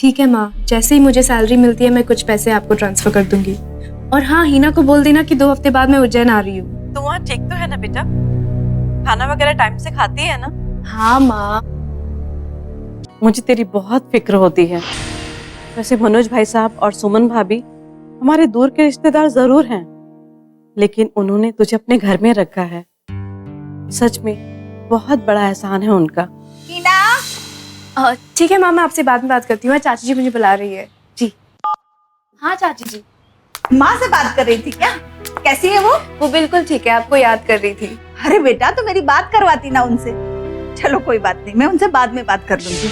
ठीक है माँ, जैसे ही मुझे सैलरी मिलती है मैं कुछ पैसे आपको ट्रांसफर कर दूंगी। और हाँ, हिना को बोल देना कि 2 हफ्ते बाद मैं उज्जैन आ रही हूँ। तो वहाँ ठीक तो है ना बेटा? खाना वगैरह टाइम से खाती है ना? हाँ माँ। मुझे तेरी बहुत फिक्र होती है। वैसे मनोज भाई साहब और सुमन भाभी हमारे दूर के रिश्तेदार जरूर हैं, लेकिन उन्होंने तुझे अपने घर में रखा है। सच में बहुत बड़ा एहसान है उनका। हिना, ठीक है माँ, मैं आपसे बाद में बात करती हूँ। चाची जी मुझे बुला रही है। जी हाँ चाची जी। माँ से बात कर रही थी क्या? कैसी है वो बिल्कुल ठीक है, आपको याद कर रही थी। अरे बेटा, तो मेरी बात करवाती ना उनसे। चलो कोई बात नहीं, मैं उनसे बाद में बात कर लूंगी।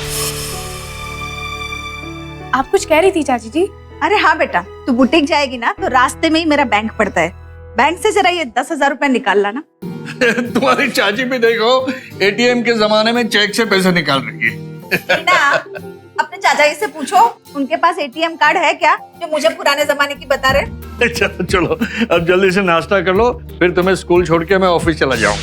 आप कुछ कह रही थी चाची जी? अरे हाँ बेटा, तू बुटीक जाएगी ना तो रास्ते में ही मेरा बैंक पड़ता है। बैंक से जरा ये 10,000 रुपए निकाल लाना। तुम्हारी चाची भी देखो एटीएम के जमाने में चेक से पैसे निकाल रही है। ना, अपने चाचा जी से पूछो, उनके पास एटीएम कार्ड है क्या जो मुझे पुराने जमाने की बता रहे। चलो चलो, अब जल्दी से नाश्ता कर लो, फिर तुम्हें स्कूल छोड़ के मैं ऑफिस चला जाऊँ।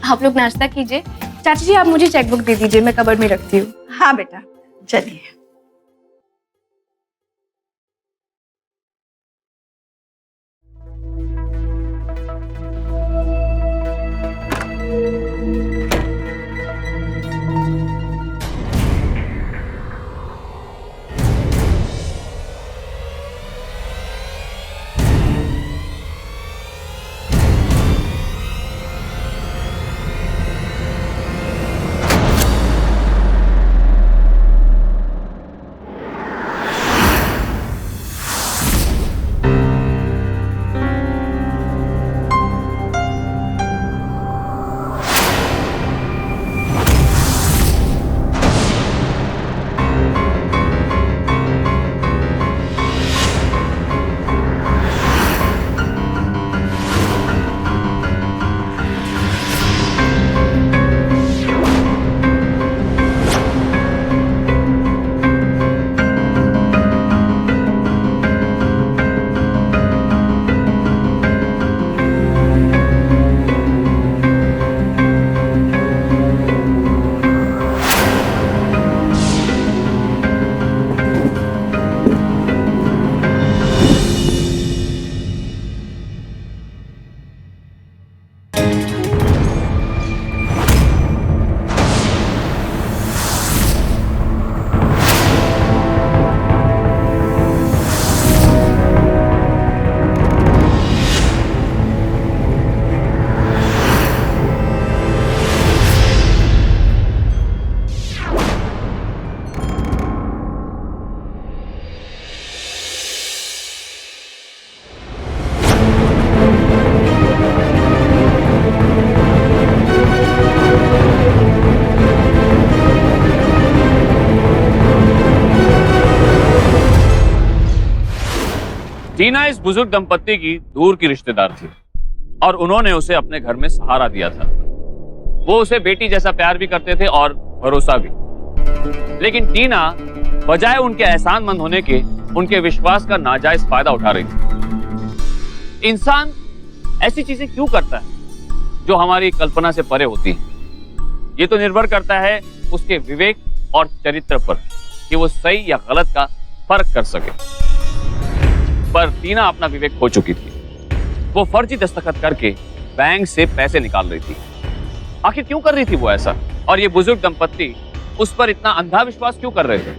आप लोग नाश्ता कीजिए। चाची जी आप मुझे चेकबुक दे दीजिए, मैं कबर्ड में रखती हूँ। हाँ बेटा, चलिए। टीना इस बुजुर्ग दंपत्ति की दूर की रिश्तेदार थी और उन्होंने उसे अपने घर में सहारा दिया था। वो उसे बेटी जैसा प्यार भी करते थे और भरोसा भी। लेकिन टीना बजाय उनके एहसानमंद होने के उनके विश्वास का नाजायज फायदा उठा रही थी। इंसान ऐसी चीजें क्यों करता है जो हमारी कल्पना से परे होती है? ये तो निर्भर करता है उसके विवेक और चरित्र पर कि वो सही या गलत का फर्क कर सके। पर टीना अपना विवेक खो चुकी थी। वो फर्जी दस्तखत करके बैंक से पैसे निकाल रही थी। आखिर क्यों कर रही थी वो ऐसा? और ये बुजुर्ग दंपत्ति उस पर इतना अंधा विश्वास क्यों कर रहे थे?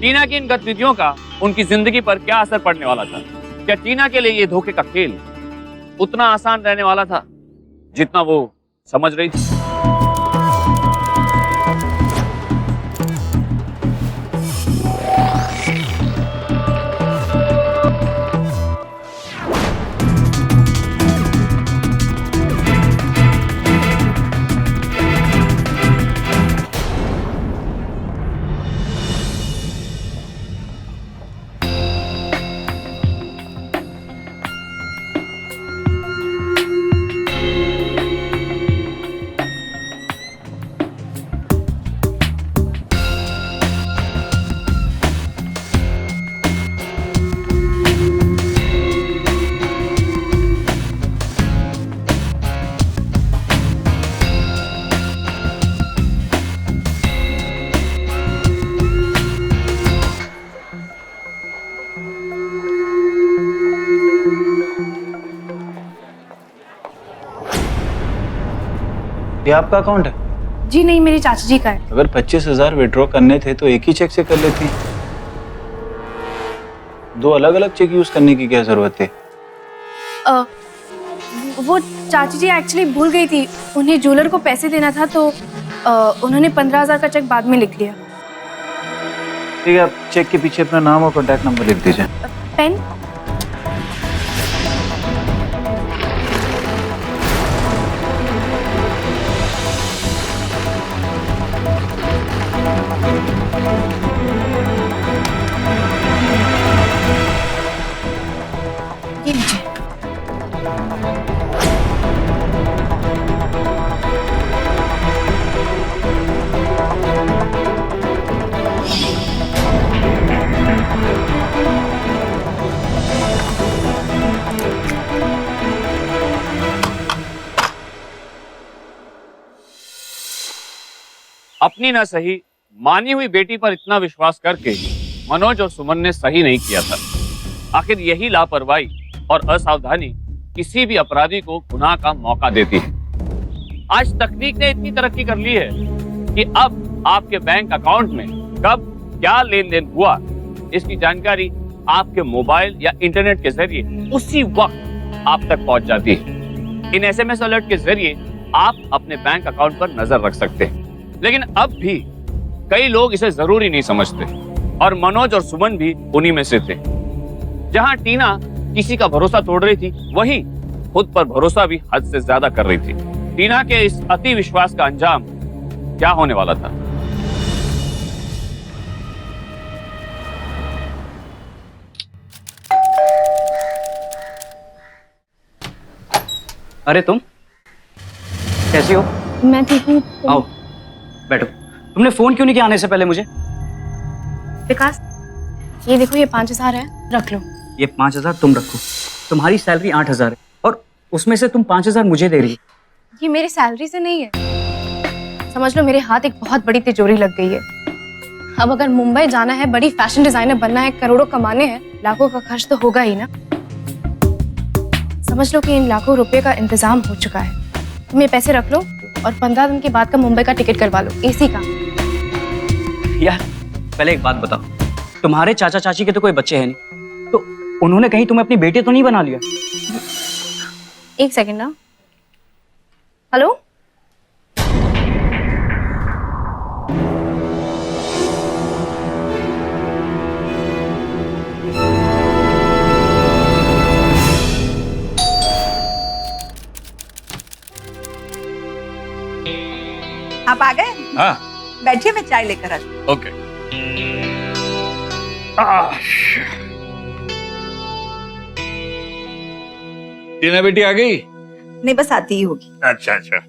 टीना की इन गतिविधियों का उनकी जिंदगी पर क्या असर पड़ने वाला था? क्या टीना के लिए ये धोखे का खेल उतना आसान रहने वाला था जितना वो समझ रही थी? ये आपका अकाउंट है? जी नहीं, मेरी चाची जी का है। अगर 25,000 विड्रॉ करने थे तो एक ही चेक से कर लेती। दो अलग अलग चेक यूज करने की क्या जरूरत है? वो चाची जी एक्चुअली भूल गई थी, उन्हें ज्वेलर को पैसे देना था तो उन्होंने 15,000 का चेक बाद में लिख लिया। ठीक है, आप चेक के पीछे अपना नाम और कॉन्टैक्ट नंबर लिख दीजिए। पेन? ये लीजिए। अपनी ना सही मानी हुई बेटी पर इतना विश्वास करके मनोज और सुमन ने सही नहीं किया था। आखिर यही लापरवाही और असावधानी किसी भी अपराधी को गुनाह का मौका देती है। आज तकनीक ने इतनी तरक्की कर ली है कि अब आपके बैंक अकाउंट में कब क्या लेन देन हुआ इसकी जानकारी आपके मोबाइल या इंटरनेट के जरिए उसी वक्त आप तक पहुंच जाती है। इन SMS अलर्ट के जरिए आप अपने बैंक अकाउंट पर नजर रख सकते हैं। लेकिन अब भी कई लोग इसे जरूरी नहीं समझते और मनोज और सुमन भी उन्हीं में से थे। जहां टीना किसी का भरोसा तोड़ रही थी, वहीं खुद पर भरोसा भी हद से ज्यादा कर रही थी। टीना के इस अति विश्वास का अंजाम क्या होने वाला था? अरे तुम कैसी हो? मैं ठीक हूँ। आओ बैठो। तुमने फोन क्यों नहीं किया आने से पहले मुझे? विकास, ये देखो, ये 5,000 है, रख लो। ये 5,000 तुम रखो। तुम्हारी सैलरी 8,000 है और उसमें से तुम 5,000 मुझे दे रही हो। ये मेरी सैलरी से नहीं है। समझ लो मेरे हाथ एक बहुत बड़ी तिजोरी लग गई है। अब अगर मुंबई जाना है, बड़ी फैशन डिजाइनर बनना है, करोड़ों कमाने हैं, लाखों का खर्च तो होगा ही ना। समझ लो कि इन लाखों रुपए का इंतजाम हो चुका है। तुम ये पैसे रख लो और 15 दिन के बाद का मुंबई का टिकट करवा लो, AC का। यार पहले एक बात बताओ, तुम्हारे चाचा चाची के तो कोई बच्चे हैं नहीं, तो उन्होंने कहीं तुम्हें अपनी बेटी तो नहीं बना लिया? एक सेकंड ना। हेलो, आप आ गए? हाँ, बैठिए, मैं चाय लेकर आती हूँ। ओके। टीना बेटी आ गई? नहीं, बस आती ही होगी। अच्छा अच्छा।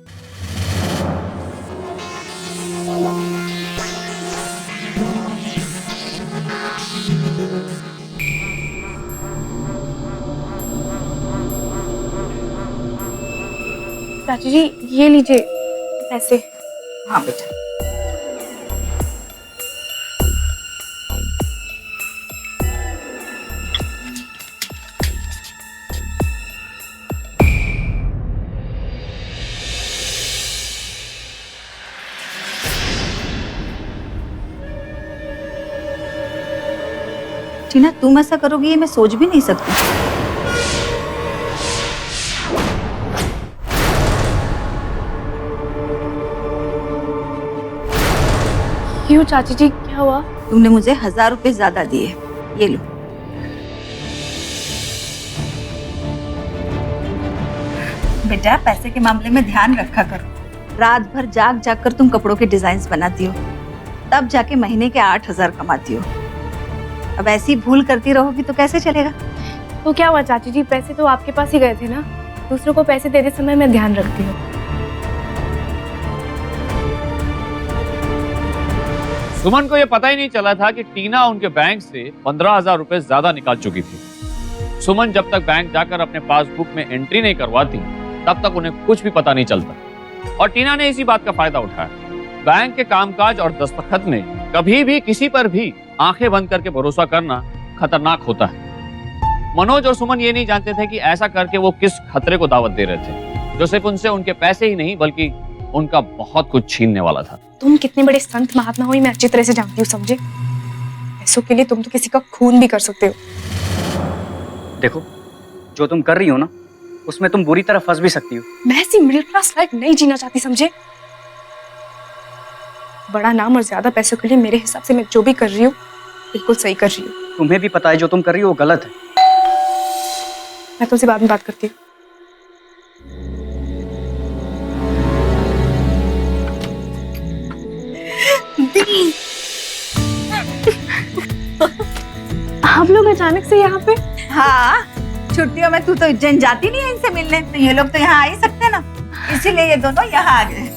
चाची जी ये लीजिए पैसे। हाँ बेटा। टीना, तुम ऐसा करोगी ये मैं सोच भी नहीं सकती। क्यों चाची जी, क्या हुआ? तुमने मुझे 1,000 रुपए ज्यादा दिए, ये लो। बेटा, पैसे के मामले में ध्यान रखा करो। रात भर जाग जाग कर तुम कपड़ों के डिजाइन बनाती हो, तब जाके महीने के 8,000 कमाती हो। अब ऐसी भूल करती रहोगी तो कैसे चलेगा? तो क्या हुआ चाची जी, पैसे तो आपके पास ही गए थे ना। दूसरों को पैसे देते समय मैं ध्यान रखती हूँ। सुमन को यह पता ही नहीं चला था कि टीना उनके बैंक से 15,000 रुपए ज्यादा निकाल चुकी थी। सुमन जब तक बैंक जाकर अपने पासबुक में एंट्री नहीं करवाती तब तक उन्हें कुछ भी पता नहीं चलता और टीना ने इसी बात का फायदा उठाया। बैंक के कामकाज और दस्तखत में कभी भी किसी पर भी आंखें बंद करके भरोसा करना खतरनाक होता है। मनोज और सुमन ये नहीं जानते थे कि ऐसा करके वो किस खतरे को दावत दे रहे थे, जो सिर्फ उनसे उनके पैसे ही नहीं बल्कि उनका बहुत कुछ छीनने वाला था। तुम कितने बड़े संत महात्मा हो ये मैं अच्छी तरह से जानती हूँ, समझे? पैसों के लिए तुम तो किसी का खून भी कर सकते हो। देखो, जो तुम कर रही हो ना, उसमें तुम बुरी तरह फंस भी सकती हो। मैं ऐसी मिडिल क्लास लाइफ नहीं जीना चाहती, समझे? बड़ा नाम और ज्यादा पैसों के लिए मेरे हिसाब से मैं जो भी कर रही हूँ बिल्कुल सही कर रही हूँ। तुम्हें भी पता है जो तुम कर रही हो वो गलत है। मैं तुमसे बाद में बात करती हूँ। आप लोग अचानक से यहाँ पे? हाँ, छुट्टियों में तू तो उज्जैन जाती नहीं है इनसे मिलने, तो ये लोग तो यहाँ आ ही सकते हैं ना, इसीलिए ये दोनों यहाँ आ गए।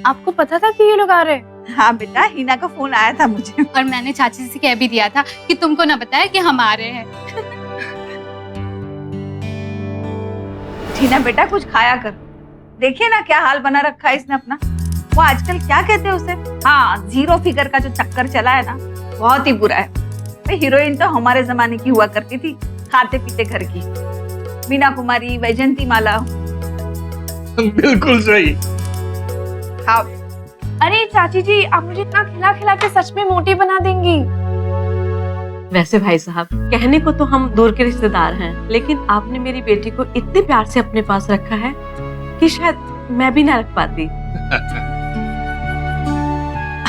आपको पता था कि ये लोग आ रहे हैं? हाँ बेटा, हिना का फोन आया था मुझे। और मैंने चाची से कह भी दिया था कि तुमको ना बताया कि हम आ रहे हैं। हिना बेटा कुछ खाया कर, देखिए ना क्या हाल बना रखा है इसने अपना। वो आजकल क्या कहते हैं उसे, हाँ, जीरो फिगर का जो चक्कर चला है ना, बहुत ही बुरा है। भाई हीरोइन तो हमारे जमाने की हुआ करती थी, खाते पीते घर की, मीना कुमारी, वैजंती माला। बिल्कुल सही। हाँ अरे चाची जी, आप मुझे इतना खिला खिला के सच में मोटी बना देंगी। वैसे भाई साहब, कहने को तो हम दूर के रिश्तेदार हैं, लेकिन आपने मेरी बेटी को इतने प्यार से अपने पास रखा है कि शायद मैं भी ना रख पाती।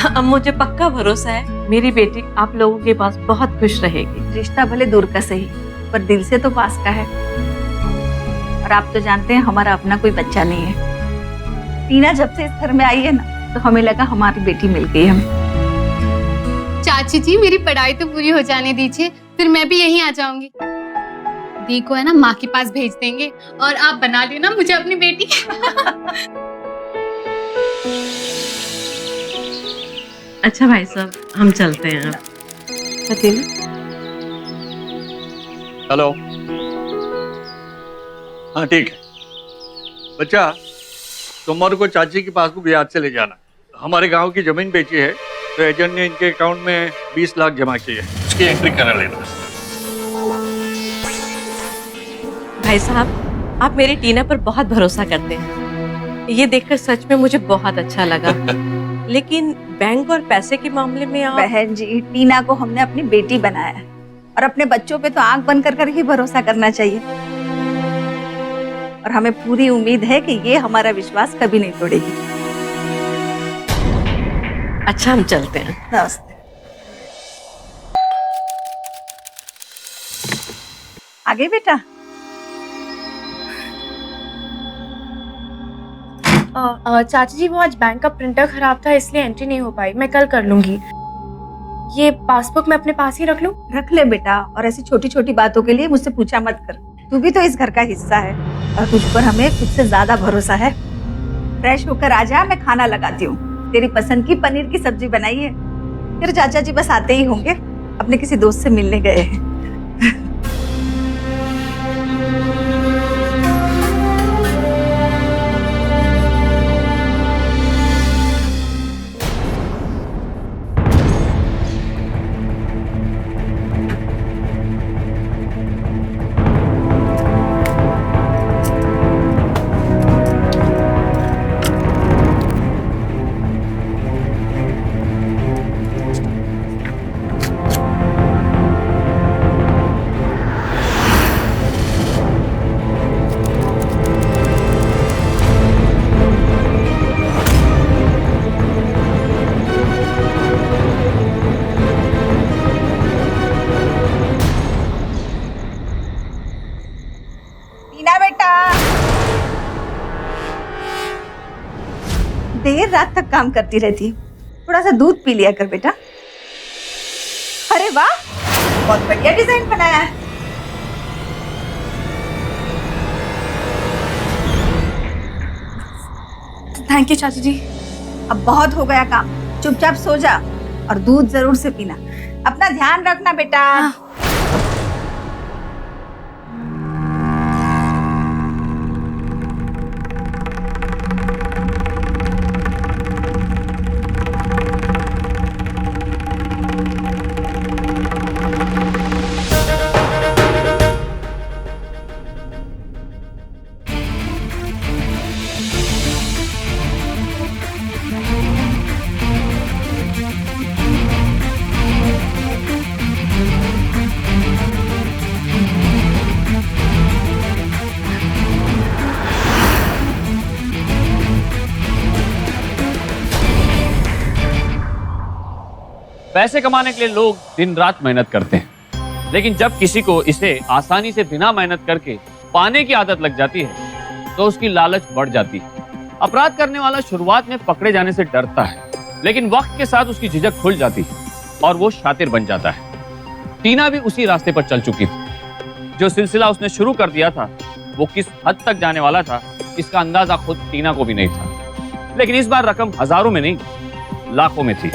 अब मुझे पक्का भरोसा है मेरी बेटी आप लोगों के पास बहुत खुश रहेगी। रिश्ता भले दूर का सही, पर दिल से तो पास का है। और आप तो जानते हैं हमारा अपना कोई बच्चा नहीं है। टीना जब से इस घर में आई है ना, तो हमें लगा हमारी बेटी मिल गई हमें। चाची जी, मेरी पढ़ाई तो पूरी हो जाने दीजिए, फिर मैं भी यहीं आ जाऊंगी। दी को है ना माँ के पास भेज देंगे और आप बना लेना मुझे अपनी बेटी। अच्छा भाई साहब, हम चलते हैं अब। फतीमा, हेलो। हाँ ठीक है बच्चा, सोमवार को चाची की पासबुक याद से ले जाना। हमारे गांव की जमीन बेची है, तो एजेंट ने इनके अकाउंट में 20 लाख जमा किए, उसकी एंट्री करा लेना। भाई साहब, आप मेरी टीना पर बहुत भरोसा करते हैं, ये देखकर सच में मुझे बहुत अच्छा लगा। लेकिन बैंक और पैसे के मामले में आप... बहन जी, टीना को हमने अपनी बेटी बनाया है, और अपने बच्चों पे तो आंख बंद कर ही भरोसा करना चाहिए। और हमें पूरी उम्मीद है कि ये हमारा विश्वास कभी नहीं तोड़ेगी। अच्छा, हम चलते हैं। नमस्ते। आगे बेटा। चाची जी, वो आज बैंक का प्रिंटर खराब था इसलिए एंट्री नहीं हो पाई। मैं कल कर लूंगी। ये पासबुक मैं अपने पास ही रख लूं? रख ले बेटा, और ऐसी छोटी छोटी बातों के लिए मुझसे पूछा मत कर। तू भी तो इस घर का हिस्सा है, और तुझ पर हमें खुद से ज्यादा भरोसा है। फ्रेश होकर आ जा, मैं खाना लगाती हूँ। तेरी पसंद की पनीर की सब्जी बनाई है। तेरे चाचा जी बस आते ही होंगे, अपने किसी दोस्त से मिलने गए हैं। टीना बेटा, देर रात तक काम करती रहती है, थोड़ा सा दूध पी लिया कर बेटा। अरे वाह, बहुत बढ़िया डिजाइन बनाया है। थैंक यू चाची जी। अब बहुत हो गया काम, चुपचाप सो जा और दूध जरूर से पीना। अपना ध्यान रखना बेटा। पैसे कमाने के लिए लोग दिन रात मेहनत करते हैं, लेकिन जब किसी को इसे आसानी से बिना मेहनत करके पाने की आदत लग जाती है तो उसकी लालच बढ़ जाती है। अपराध करने वाला शुरुआत में पकड़े जाने से डरता है, लेकिन वक्त के साथ उसकी झिझक खुल जाती है और वो शातिर बन जाता है। टीना भी उसी रास्ते पर चल चुकी थी। जो सिलसिला उसने शुरू कर दिया था वो किस हद तक जाने वाला था इसका अंदाजा खुद टीना को भी नहीं था। लेकिन इस बार रकम हजारों में नहीं, लाखों में थी।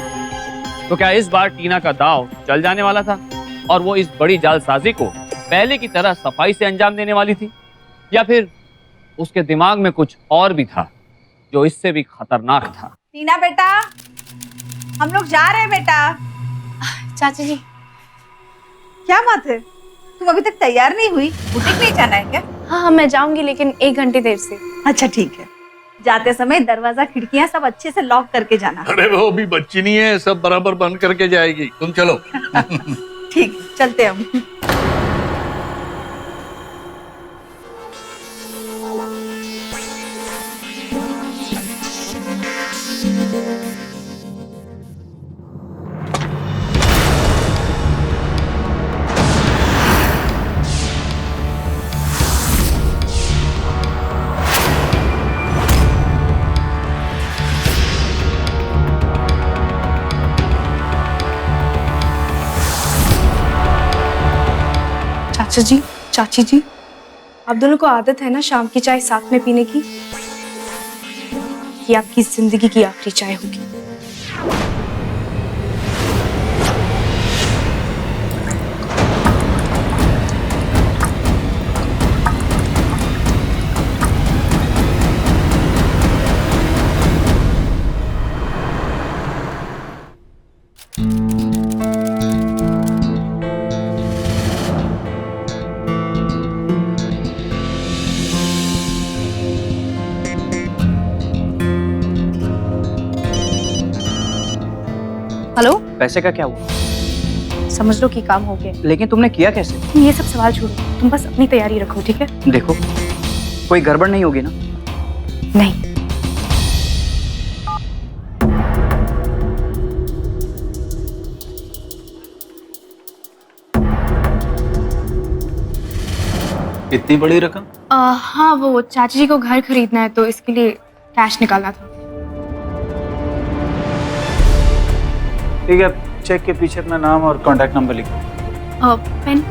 तो क्या इस बार टीना का दाव चल जाने वाला था और वो इस बड़ी जालसाजी को पहले की तरह सफाई से अंजाम देने वाली थी, या फिर उसके दिमाग में कुछ और भी था जो इससे भी खतरनाक था? टीना बेटा, हम लोग जा रहे हैं बेटा। चाची जी। क्या बात है, तुम अभी तक तैयार नहीं हुई? बुटीक नहीं जाना है क्या? हाँ, मैं जाऊंगी, लेकिन 1 घंटे देर से। अच्छा ठीक है, जाते समय दरवाजा खिड़कियां सब अच्छे से लॉक करके जाना। अरे वो अभी बच्ची नहीं है, सब बराबर बंद करके जाएगी। तुम चलो। ठीक, चलते हम। चाचा जी, चाची जी, आप दोनों को आदत है ना शाम की चाय साथ में पीने की? ये आपकी जिंदगी की आखिरी चाय होगी। हेलो, पैसे का क्या हुआ? समझ लो कि काम हो गया। लेकिन तुमने किया कैसे? तुम ये सब सवाल छोड़ो, तुम बस अपनी तैयारी रखो, ठीक है? देखो, कोई गड़बड़ नहीं होगी ना? नहीं। इतनी बड़ी रकम? हाँ, वो चाची जी को घर खरीदना है तो इसके लिए कैश निकालना था। ठीक है, चेक के पीछे अपना नाम और कांटेक्ट नंबर लिखो। पेन।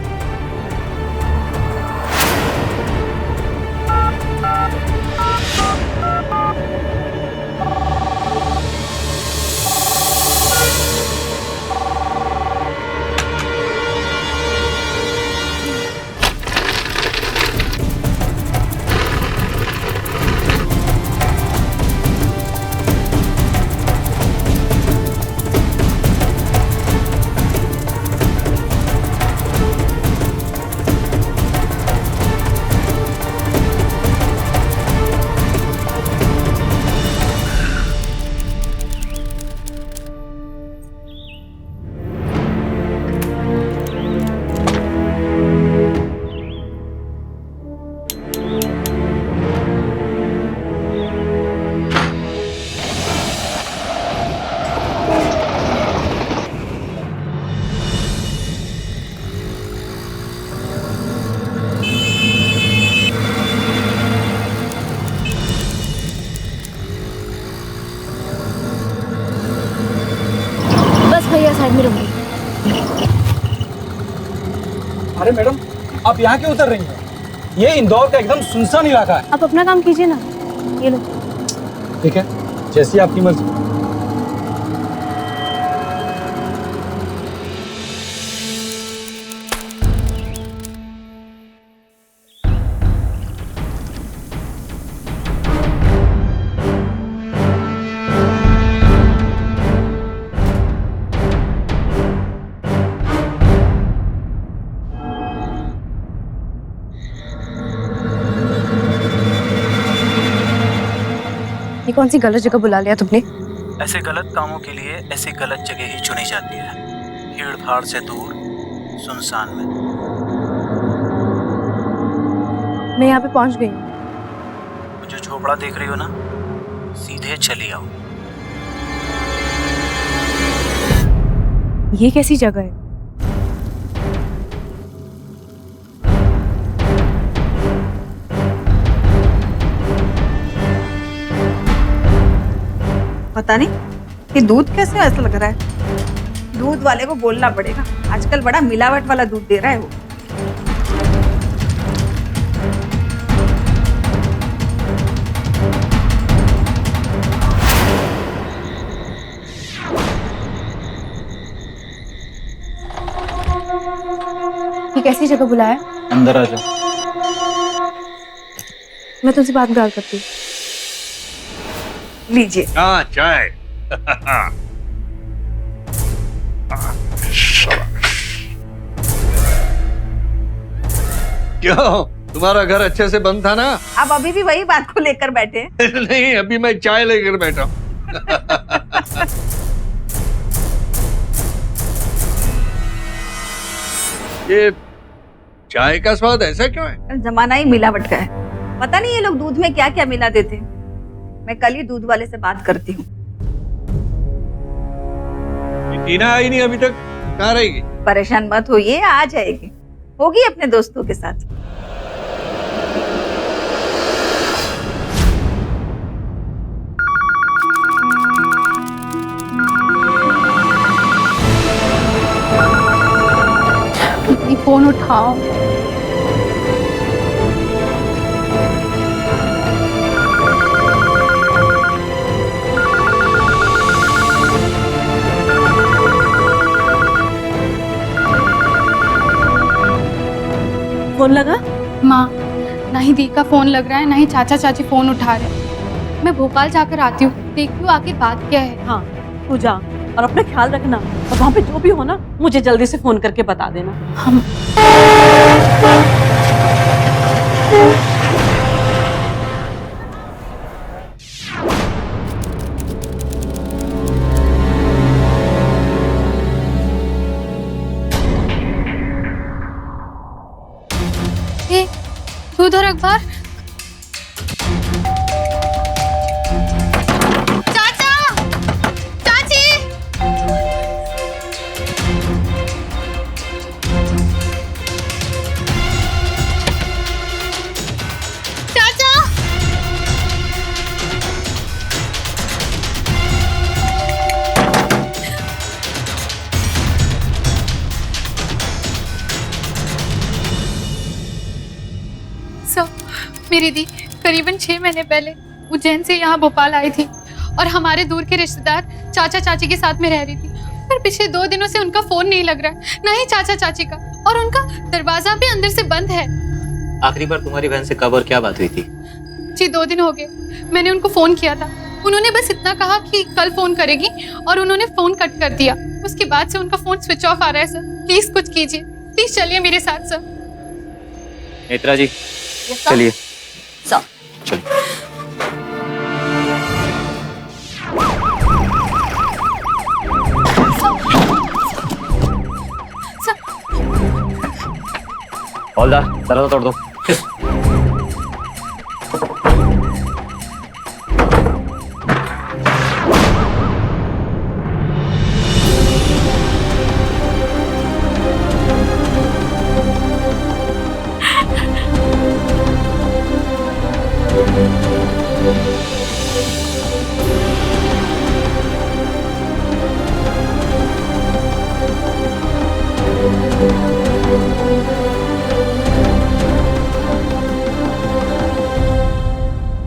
साइड में रहूंगी। अरे मैडम, आप यहाँ क्यों उतर रही हैं? ये इंदौर का एकदम सुनसान इलाका है। आप अपना काम कीजिए ना, ये लो। ठीक है, जैसी आपकी मर्जी। ये कौन सी गलत जगह बुला लिया तुमने? ऐसे गलत कामों के लिए ऐसी गलत जगह ही चुनी जाती है, भीड़ भाड़ से दूर, सुनसान में। मैं यहाँ पे पहुँच गई हूँ। वो जो झोपड़ा देख रही हो ना, सीधे चली आओ। ये कैसी जगह है? पता नहीं कि दूध कैसे ऐसा लग रहा है। दूध वाले को बोलना पड़ेगा, आजकल बड़ा मिलावट वाला दूध दे रहा है वो। ये कैसी जगह बुलाया? अंदर आ जाओ। मैं तुमसे बात करती हूँ। लीजिए। हाँ चाय। क्यों, तुम्हारा घर अच्छे से बंद था ना? आप अभी भी वही बात को लेकर बैठे हैं? नहीं, अभी मैं चाय लेकर बैठा हूँ। ये चाय का स्वाद ऐसा क्यों है? जमाना ही मिलावट का है। पता नहीं ये लोग दूध में क्या क्या मिला देते हैं। मैं कल ही दूध वाले से बात करती हूँ। टीना आई नहीं अभी तक, कहाँ रहेगी? परेशान मत होइए, आ जाएगी, होगी अपने दोस्तों के साथ। फोन उठाओ। फोन लगा? माँ, ना ही दी का फोन लग रहा है, ना ही चाचा चाची फोन उठा रहे हैं। मैं भोपाल जाकर आती हूँ, देखती हूँ आखिर बात क्या है। हाँ, तू जा और अपना ख्याल रखना, और वहाँ पे जो भी हो ना मुझे जल्दी से फोन करके बता देना। हम दूध और अखबार। चाचा, चाची, चाचा, मेरी दी करीबन 6 महीने पहले उज्जैन से यहाँ भोपाल आई थी और हमारे दूर के रिश्तेदार चाचा चाची के साथ में रह रही थी। पर पिछले 2 दिनों से उनका फोन नहीं लग रहा है, ना ही चाचा चाची का, और उनका दरवाजा भी अंदर से बंद है। आखिरी बार तुम्हारी बहन से कब और क्या बात हुई थी? जी 2 दिन हो गए। मैंने उनको फोन किया था, उन्होंने बस इतना कहा कि कल फोन करेगी और उन्होंने फोन कट कर दिया। उसके बाद से उनका फोन स्विच ऑफ आ रहा है। सर प्लीज कुछ कीजिए, प्लीज चलिए मेरे साथ। सर नेत्रा जी चलिए। चलिए। हौलदार दरवाजा तोड़ दो।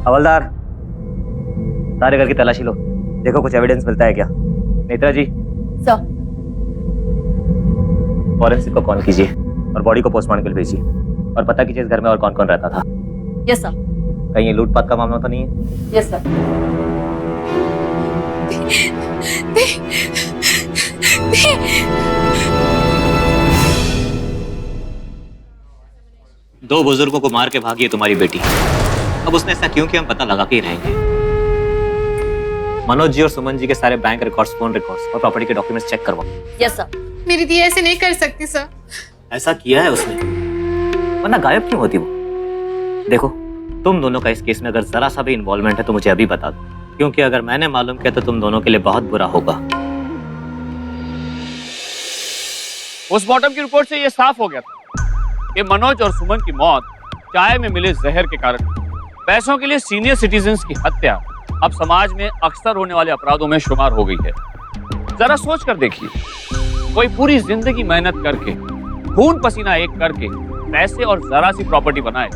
हवलदार सारे घर की तलाशी लो, देखो कुछ एविडेंस मिलता है क्या। नेत्रा जी सर, फॉरेंसिक को कॉल कीजिए और बॉडी को पोस्टमार्टम के लिए भेजिए, और पता कीजिए इस घर में और कौन कौन रहता था। Yes sir. कहीं ये लूटपाट का मामला तो नहीं है? Yes sir. दो बुजुर्गों को मार के भागी है तुम्हारी बेटी। अब उसने ऐसा क्यों किया हम पता लगा के ही रहेंगे। मनोज जी और सुमन जी के सारे बैंक रिकॉर्ड्स, फोन रिकॉर्ड्स और प्रॉपर्टी के डॉक्यूमेंट्स चेक करवाओ। Yes sir. मेरी दी ऐसे नहीं कर सकती सर। ऐसा किया है उसने, वरना गायब क्यों होती वो? देखो तुम दोनों का इस केस में अगर जरा सा भी इन्वॉल्वमेंट है तो मुझे अभी बता दो, क्योंकि अगर मैंने मालूम किया तो तुम दोनों के लिए बहुत बुरा होगा। पोस्टमार्टम की रिपोर्ट से यह साफ हो गया था कि मनोज और सुमन की मौत चाय में मिले जहर के कारण हुई। पैसों के लिए सीनियर सिटीजन्स की हत्या अब समाज में अक्सर होने वाले अपराधों में शुमार हो गई है। जरा सोच कर देखिए, कोई पूरी जिंदगी मेहनत करके खून पसीना एक करके पैसे और जरा सी प्रॉपर्टी बनाए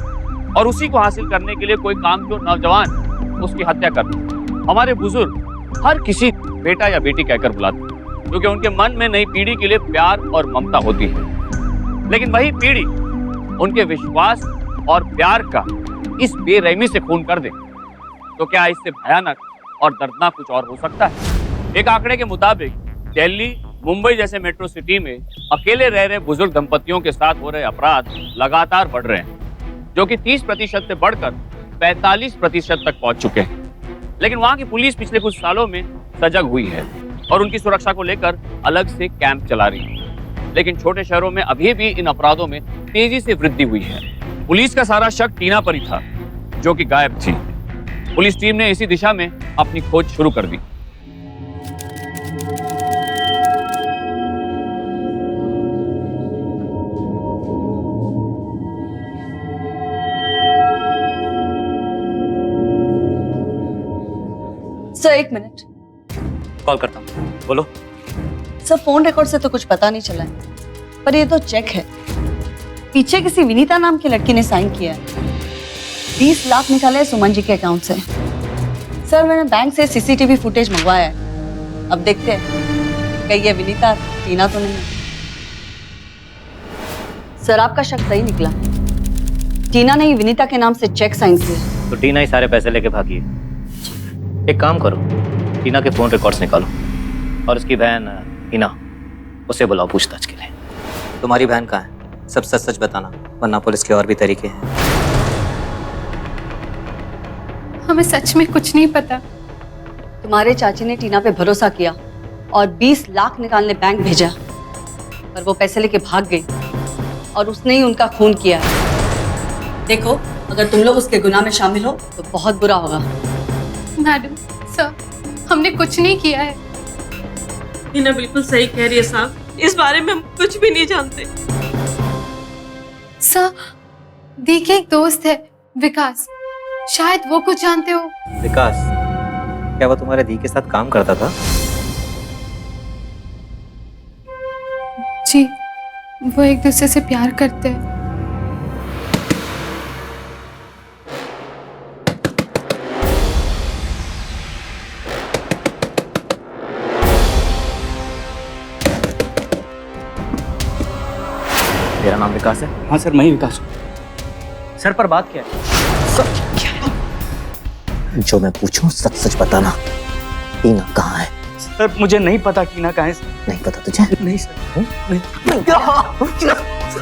और उसी को हासिल करने के लिए कोई काम जो नौजवान उसकी हत्या कर दे। हमारे बुजुर्ग हर किसी बेटा या बेटी कहकर बुलाते क्योंकि उनके मन में नई पीढ़ी के लिए प्यार और ममता होती है, लेकिन वही पीढ़ी उनके विश्वास और प्यार का इस बेरहमी से खून कर दे तो क्या इससे भयानक और दर्दनाक कुछ और हो सकता है। एक आंकड़े के मुताबिक दिल्ली, मुंबई जैसे मेट्रो सिटी में अकेले रह रहे बुजुर्ग दंपतियों के साथ हो रहे अपराध लगातार बढ़ रहे हैं, जो कि 30% से बढ़कर 45% तक पहुंच चुके हैं। लेकिन वहां की पुलिस पिछले कुछ सालों में सजग हुई है और उनकी सुरक्षा को लेकर अलग से कैंप चला रही है। लेकिन छोटे शहरों में अभी भी इन अपराधों में तेजी से वृद्धि हुई है। पुलिस का सारा शक टीना पर ही था, जो कि गायब थी। पुलिस टीम ने इसी दिशा में अपनी खोज शुरू कर दी। सर एक मिनट, कॉल करता हूँ, बोलो। सर फोन रिकॉर्ड से तो कुछ पता नहीं चला है, पर ये तो चेक है। पीछे किसी विनीता नाम की लड़की ने साइन किया है। 20 लाख निकाले हैं सुमन जी के अकाउंट से। सर मैंने बैंक से सीसीटीवी फुटेज मंगवाया है, अब देखते हैं कहीं ये विनीता टीना तो नहीं है। सर आपका शक सही निकला, टीना ने ही विनीता के नाम से चेक साइन किया। तो टीना ही सारे पैसे लेके भागी है। एक काम करो, टीना के फोन रिकॉर्ड्स निकालो और उसकी बहन टीना, उसे बुलाओ पूछताछ के लिए। तुम्हारी बहन कहाँ है? सब सच सच बताना, वरना पुलिस के और भी तरीके हैं। हमें सच में कुछ नहीं पता। तुम्हारे चाची ने टीना पे भरोसा किया और 20 लाख निकालने बैंक भेजा, पर वो पैसे लेके भाग गई और उसने ही उनका खून किया है। देखो अगर तुम लोग उसके गुनाह में शामिल हो तो बहुत बुरा होगा। मैडम, सर, हमने कुछ नहीं किया है। टीना बिल्कुल सही कह रही है साहब, इस बारे में हम कुछ भी नहीं जानते। सर, देखिए एक दोस्त है विकास, शायद वो कुछ जानते हो। विकास? क्या वो तुम्हारे दी के साथ काम करता था? जी, वो एक दूसरे से प्यार करते हैं। तेरा नाम विकास है? हाँ सर, मैं ही विकास हूँ। सर पर बात क्या है? जो मैं पूछूं सच सच बताना। टीना कहाँ है? सर मुझे नहीं पता टीना कहाँ है। नहीं पता तुझे? नहीं सर, नहीं।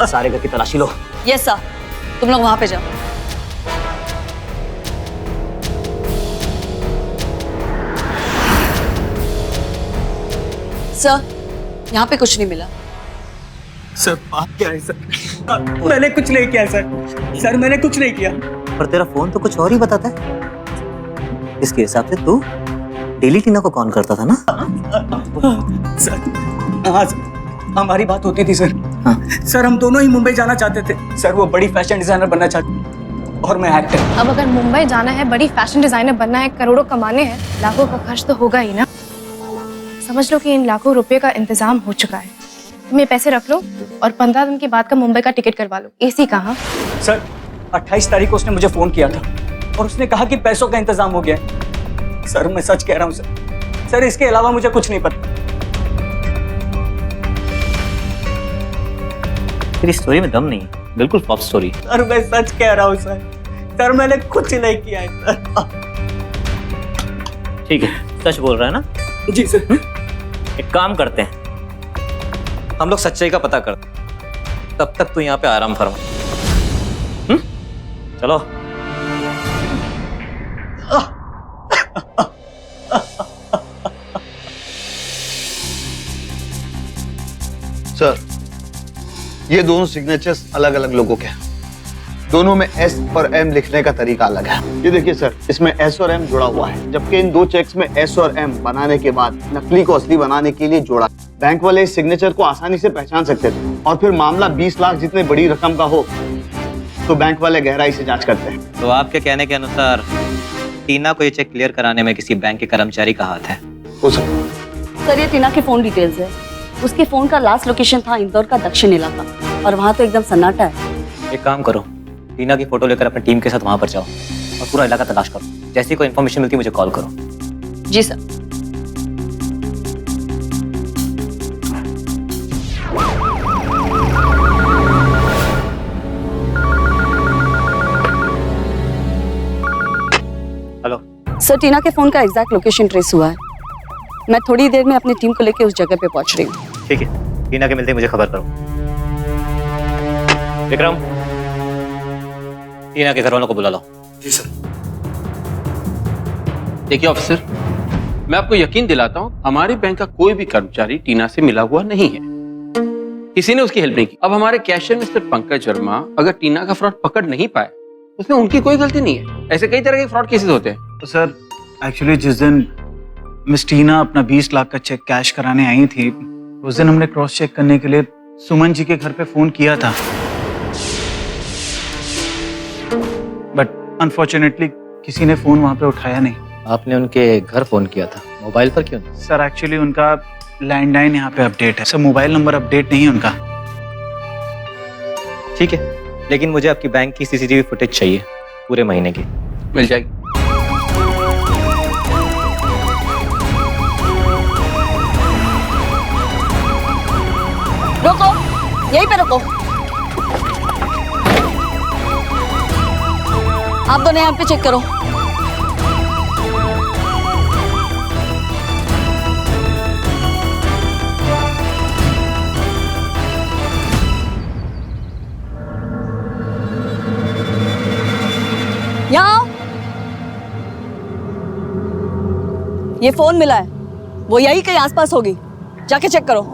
सारे घर की तलाशी लो। यस सर, तुम लोग वहां पे जाओ। सर यहाँ पे कुछ नहीं मिला। सर बात क्या है सर? मैंने कुछ नहीं किया सर। सर मैंने कुछ नहीं किया। पर तेरा फोन तो कुछ और ही बताता है। इसके हिसाब से तू डेली टीना को कॉल करता था ना? सर हाँ सर, हमारी बात होती थी सर। हाँ। सर हम दोनों ही मुंबई जाना चाहते थे। सर वो बड़ी फैशन डिजाइनर बनना चाहती और मैं एक्टर। अब अगर मुंबई जाना है, बड़ी फैशन डिजाइनर बनना है, करोड़ों कमाने हैं, लाखों का खर्च तो होगा ही ना। समझ लो कि इन लाखों रुपए का इंतजाम हो चुका है। तुम ये पैसे रख लो और 15 दिन के बाद का मुंबई का टिकट करवा लो। एसी कहाँ? सर 28 तारीख को उसने मुझे फोन किया था और उसने कहा कि पैसों का इंतजाम हो गया है। सर मैं सच कह रहा हूँ सर। सर इसके अलावा मुझे कुछ नहीं पता। तेरी स्टोरी में दम नहीं है, बिल्कुल फ्लॉप स्टोरी। सर मैं सच कह रहा हूँ सर। सर मैंने कुछ नहीं किया है सर। ठीक है, सच बोल रहा है ना? जी सर। एक काम करते हैं, हम लोग सच्चाई का पता करते हैं, तब तक तू यहाँ पे आराम फरमा। चलो। सर ये दोनों सिग्नेचर्स अलग अलग लोगों के हैं। दोनों में एस और एम लिखने का तरीका अलग है। ये देखिए सर, इसमें एस और एम जुड़ा हुआ है, जबकि इन दो चेक्स में एस और एम बनाने के बाद नकली को असली बनाने के लिए जोड़ा। बैंक वाले इस सिग्नेचर को आसानी से पहचान सकते थे, और फिर मामला 20 लाख जितने बड़ी रकम का हो तो बैंक वाले गहराई से जांच करते हैं। तो आपके कहने के अनुसार टीना को ये चेक क्लियर कराने में किसी बैंक के कर्मचारी का हाथ है? हो सकता। सर, ये टीना के फोन डिटेल्स है। उसके फोन का लास्ट लोकेशन था इंदौर का दक्षिण इलाका, और वहाँ तो एकदम सन्नाटा है। एक काम करो, टीना की फोटो लेकर अपनी टीम के साथ वहां पर जाओ और पूरा इलाका तलाश करो। जैसी कोई इन्फॉर्मेशन मिलती है मुझे कॉल करो। जी सर। हेलो सर, टीना के फोन का एग्जैक्ट लोकेशन ट्रेस हुआ है। मैं थोड़ी देर में अपनी टीम को लेकर उस जगह पे पहुंच रही हूँ। ठीक है, टीना के मिलते ही मुझे खबर करो। विक्रम, टीना के घर वालों को बुला लो। जी सर। देखिए ऑफिसर, मैं आपको यकीन दिलाता हूँ हमारे बैंक का कोई भी कर्मचारी टीना से मिला हुआ नहीं है। किसी ने उसकी हेल्प नहीं की। अब हमारे कैशियर मिस्टर पंकज वर्मा अगर टीना का फ्रॉड पकड़ नहीं पाए, उसमें उनकी कोई गलती नहीं है। ऐसे कई तरह के फ्रॉड केसेस होते हैं। तो सर, एक्चुअली जिस दिन मिस टीना अपना 20 लाख का चेक कैश कराने आई थी, उस दिन हमने क्रॉस चेक करने के लिए सुमन जी के घर पे फोन किया था, बट अनफॉर्चुनेटली किसी ने फोन वहां पे उठाया नहीं। आपने उनके घर फोन किया था, मोबाइल पर क्यों? सर एक्चुअली उनका लैंडलाइन यहाँ पे अपडेट है सर, मोबाइल नंबर अपडेट नहीं है उनका। ठीक है, लेकिन मुझे आपकी बैंक की सीसीटीवी फुटेज चाहिए पूरे महीने की। मिल जाएगी। रोको, यहीं पे रुको। आप दोनों यहाँ पे चेक करो। यहाँ आओ। ये फोन मिला है, वो यही कहीं आसपास होगी, जाके चेक करो।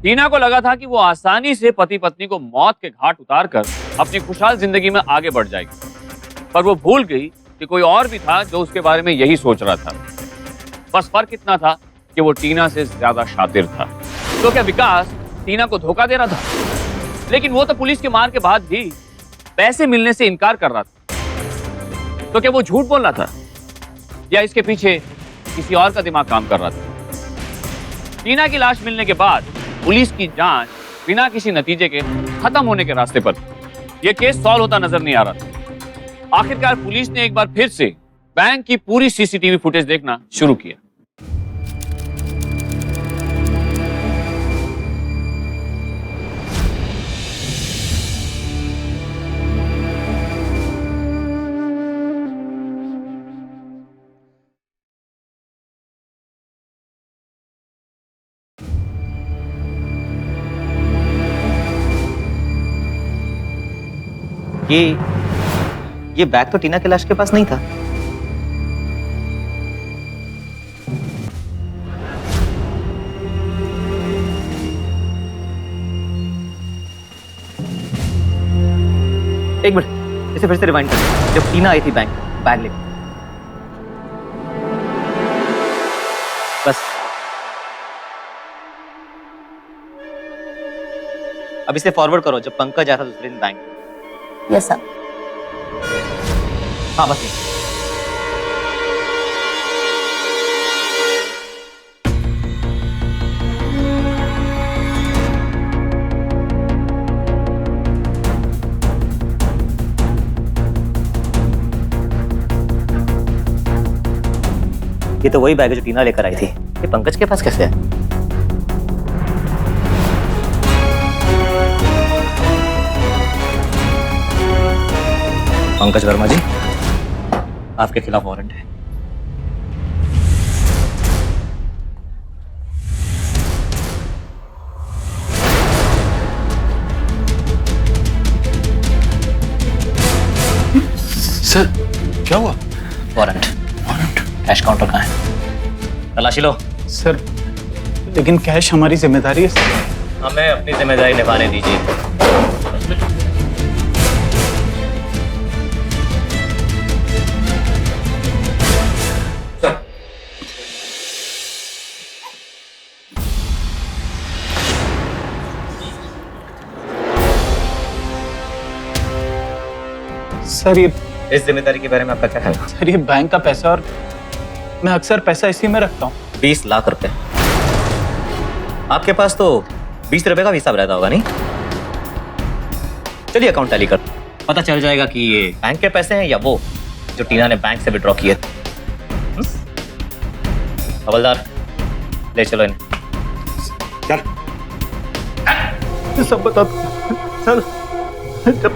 टीना को लगा था कि वो आसानी से पति पत्नी को मौत के घाट उतारकर अपनी खुशहाल जिंदगी में आगे बढ़ जाएगी, पर वो भूल गई कि कोई और भी था जो उसके बारे में यही सोच रहा था। बस फर्क इतना था कि वो टीना से ज्यादा शातिर था। तो क्या विकास टीना को धोखा दे रहा था? लेकिन वो तो पुलिस के मार के बाद भी पैसे मिलने से इनकार कर रहा था। तो क्या वो झूठ बोल रहा था, या इसके पीछे किसी और का दिमाग काम कर रहा था? टीना की लाश मिलने के बाद पुलिस की जांच बिना किसी नतीजे के खत्म होने के रास्ते पर थी। यह केस सॉल्व होता नजर नहीं आ रहा था। आखिरकार पुलिस ने एक बार फिर से बैंक की पूरी सीसीटीवी फुटेज देखना शुरू किया। ये बैग तो टीना के लाश के पास नहीं था। एक मिनट, इसे फिर से रिवाइंड कर। जब टीना आई थी बैंक, बैग लेकर, बस अब इसे फॉरवर्ड करो जब पंकज आया था दूसरे दिन बैंक। Yes sir. हाँ बस ये। ये तो वही बैग है जो टीना लेकर आई थी। ये पंकज के पास कैसे है? पंकज वर्मा जी, आपके खिलाफ वारंट है। सर क्या हुआ? वारंट। कैश काउंटर कहाँ है? तलाशी लो। सर लेकिन कैश हमारी जिम्मेदारी है सर। हमें अपनी जिम्मेदारी निभाने दीजिए। सर ये इस जिम्मेदारी के बारे में आपका क्या ख्याल है? सर ये बैंक का पैसा और मैं अक्सर पैसा इसी में रखता हूँ। 20 लाख रुपए। आपके पास तो 20 रुपए का हिसाब रहता होगा नहीं? चलिए अकाउंट टैली कर, पता चल जाएगा कि ये बैंक के पैसे हैं या वो जो टीना ने बैंक से विड्रॉ किए थे। हवलदार ले चलो इन्हें। चल सब बता दो सर। जब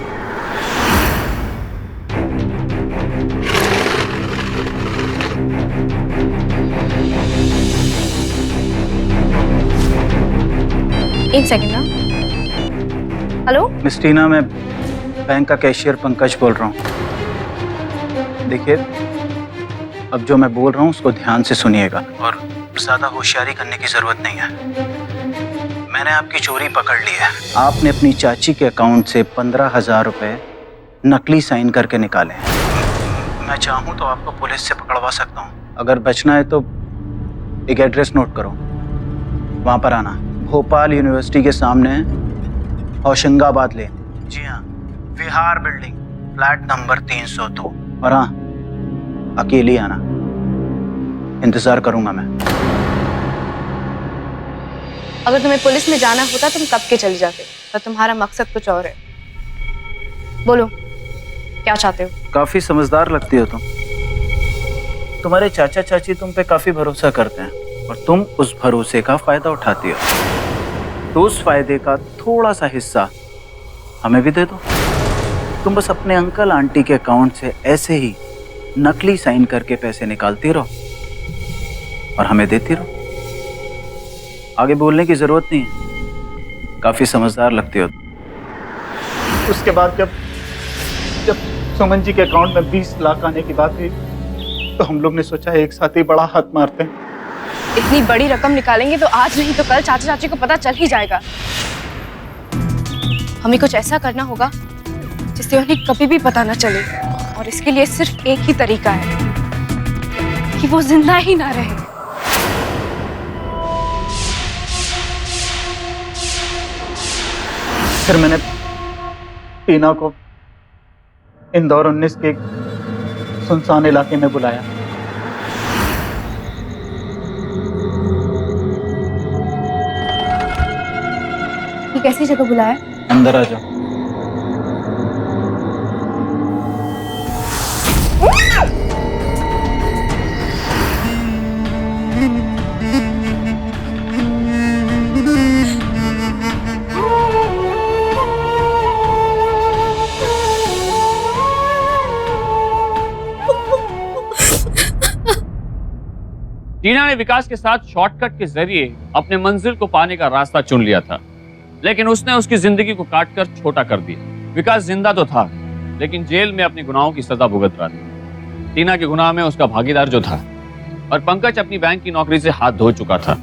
एक सेकंड ना। हेलो मिस टीना, मैं बैंक का कैशियर पंकज बोल रहा हूँ। देखिए अब जो मैं बोल रहा हूँ उसको ध्यान से सुनिएगा और ज्यादा होशियारी करने की जरूरत नहीं है। मैंने आपकी चोरी पकड़ ली है। आपने अपनी चाची के अकाउंट से 15,000 रुपए नकली साइन करके निकाले हैं। मैं चाहूँ तो आपको पुलिस से पकड़वा सकता हूँ। अगर बचना है तो एक एड्रेस नोट करो, वहाँ पर आना। भोपाल यूनिवर्सिटी के सामने होशंगाबाद लेन। जी हाँ, विहार बिल्डिंग, फ्लैट नंबर 302। और हाँ, अकेली आना, इंतजार करूंगा मैं। अगर तुम्हें पुलिस में जाना होता तुम कब के चले जाते, पर तुम्हारा मकसद कुछ और है। बोलो क्या चाहते हो? काफी समझदार लगती हो तुम। तुम्हारे चाचा चाची तुम पे काफी भरोसा करते हैं और तुम उस भरोसे का फायदा उठाती हो। तो उस फायदे का थोड़ा सा हिस्सा हमें भी दे दो। तुम बस अपने अंकल आंटी के अकाउंट से ऐसे ही नकली साइन करके पैसे निकालती रहो और हमें देती रहो। आगे बोलने की जरूरत नहीं है, काफी समझदार लगती हो। उसके बाद जब सुमन जी के अकाउंट में 20 लाख आने की बात हुई तो हम लोग ने सोचा एक साथ ही बड़ा हाथ मारते हैं। इतनी बड़ी रकम निकालेंगे तो आज नहीं तो कल चाचा चाची को पता चल ही जाएगा। हमें कुछ ऐसा करना होगा जिससे उन्हें कभी भी पता न चले, और इसके लिए सिर्फ एक ही तरीका है कि वो जिंदा ही ना रहे। फिर मैंने टीना को इंदौर 19 के एक सुनसान इलाके में बुलाया। ये कैसी जगह बुलाया? अंदर आ जाओ। टीना ने विकास के साथ शॉर्टकट के जरिए अपने मंजिल को पाने का रास्ता चुन लिया था, लेकिन उसने उसकी जिंदगी को काटकर छोटा कर दिया। विकास जिंदा तो था, लेकिन जेल में अपने गुनाहों की सजा भुगत रहा था। टीना के गुनाह में उसका भागीदार जो था, और पंकज अपनी बैंक की नौकरी से हाथ धो चुका था।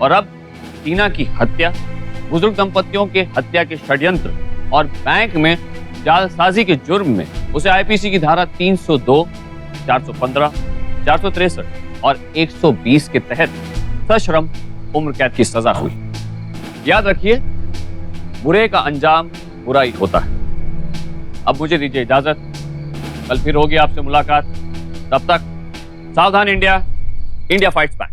और अब टीना की हत्या, बुजुर्ग दंपतियों के हत्या के षड्यंत्र और बैंक में जालसाजी के जुर्म में उसे आईपीसी की धारा 302, 415, 463 और 120 के तहत सश्रम उम्र कैद की सजा हुई। याद रखिए, बुरे का अंजाम बुरा ही होता है। अब मुझे दीजिए इजाजत, कल फिर होगी आपसे मुलाकात। तब तक सावधान इंडिया, इंडिया फाइट्स बैक।